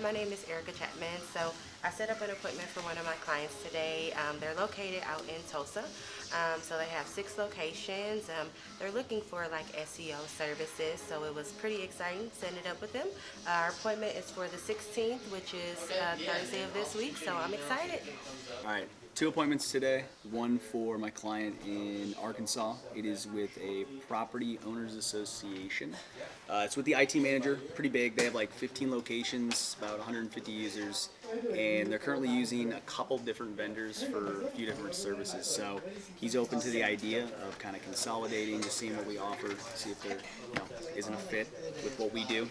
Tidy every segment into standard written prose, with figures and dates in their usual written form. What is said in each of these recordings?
my name is Ericka Chapman. So I set up an appointment for one of my clients today. They're located out in Tulsa. So they have 6 locations. They're looking for like SEO services, so it was pretty exciting setting it up with them. Our appointment is for the 16th, which is Thursday of this week, so I'm excited. All right, 2 appointments today. One for my client in Arkansas. It is with a property owners association. It's with the IT manager, pretty big. They have like 15 locations, about 150 users, and they're currently using a couple different vendors for a few different services. So he's open to the idea of kind of consolidating, just seeing what we offer, see if there isn't a fit with what we do.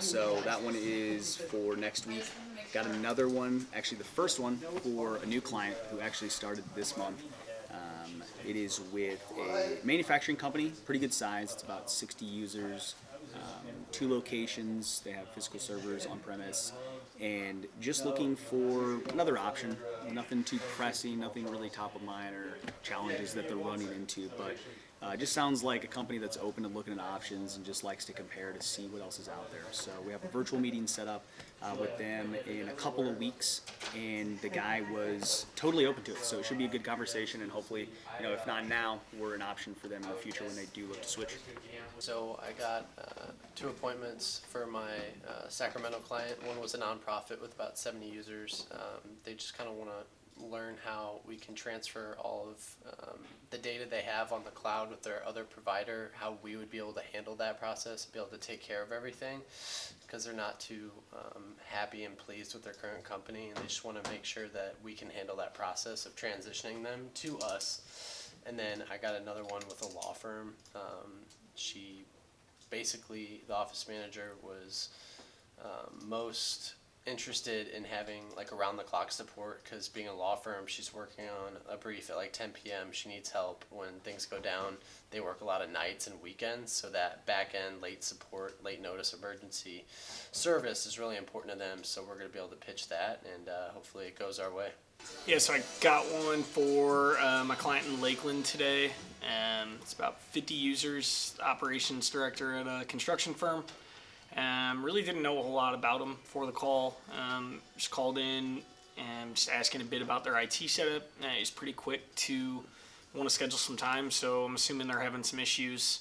So that one is for next week. Got another one, actually the first one for a new client who actually started this month. It is with a manufacturing company, pretty good size. It's about 60 users, 2 locations. They have physical servers on premise, and just looking for another option. Nothing too pressing, nothing really top of mind or challenges that they're running into, but just sounds like a company that's open to looking at options and just likes to compare to see what else is out there. So we have a virtual meeting set up with them in a couple of weeks, and the guy was totally open to it. So it should be a good conversation, and hopefully, if not now, we're an option for them in the future when they do look to switch. So I got 2 appointments for my Sacramento client. One was a nonprofit with about 70 users. They just kind of want to learn how we can transfer all of the data they have on the cloud with their other provider, how we would be able to handle that process, be able to take care of everything, because they're not too happy and pleased with their current company, and they just want to make sure that we can handle that process of transitioning them to us. And then I got another one with a law firm. She basically, the office manager was most interested in having like around the clock support, because being a law firm, she's working on a brief at like 10 p.m. She needs help when things go down. They work a lot of nights and weekends, so that back end late support, late notice emergency service is really important to them. So we're going to be able to pitch that, and hopefully it goes our way. Yeah, so I got one for my client in Lakeland today. It's about 50 users, operations director at a construction firm. Really didn't know a whole lot about them before the call. Just called in and just asking a bit about their IT setup. He's pretty quick to want to schedule some time, so I'm assuming they're having some issues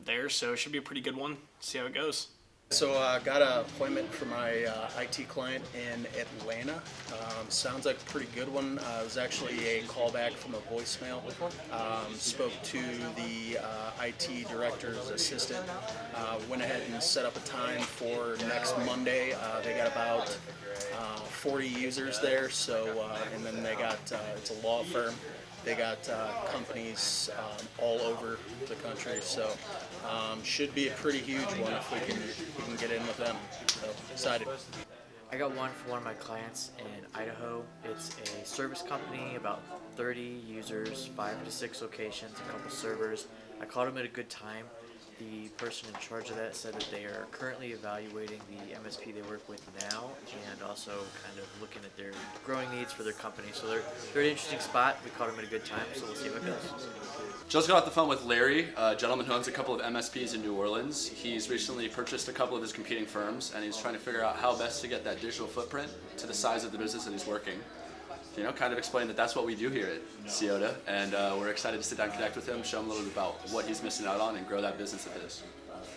there, so it should be a pretty good one. See how it goes. So I got an appointment for my IT client in Atlanta. Sounds like a pretty good one. It was actually a callback from a voicemail. Spoke to the IT director's assistant. Went ahead and set up a time for next Monday. They got about 40 users there. So and then they got it's a law firm. They got companies all over the country, so should be a pretty huge one if we can get in with them. So excited. I got one for one of my clients in Idaho. It's a service company, about 30 users, 5 to 6 locations, a couple servers. I called them at a good time. The person in charge of that said that they are currently evaluating the MSP they work with now, and also kind of looking at their growing needs for their company. So they're an interesting spot. We caught them at a good time, so we'll see how it goes. Just got off the phone with Larry, a gentleman who owns a couple of MSPs in New Orleans. He's recently purchased a couple of his competing firms, and he's trying to figure out how best to get that digital footprint to the size of the business that he's working. Kind of explain that that's what we do here at Ciota, and we're excited to sit down and connect with him, show him a little bit about what he's missing out on, and grow that business of his.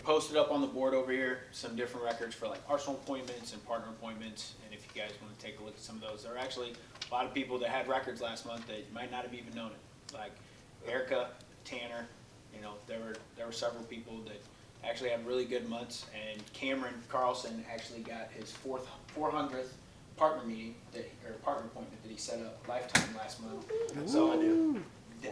Posted up on the board over here some different records for like personal appointments and partner appointments, and if you guys want to take a look at some of those, there are actually a lot of people that had records last month that might not have even known it, like Ericka, Tanner. There were several people that actually had really good months, and Cameron Carlson actually got his 400th partner meeting partner appointment that he set up lifetime last month. So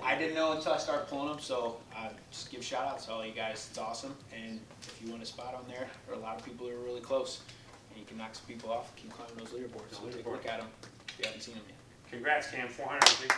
I didn't know until I started pulling them, so I just give shout outs to all you guys. It's awesome, and if you want a spot on there are a lot of people that are really close, and you can knock some people off and keep climbing those leaderboards. So take a look at them if you haven't seen them yet. Congrats, Cam, 400.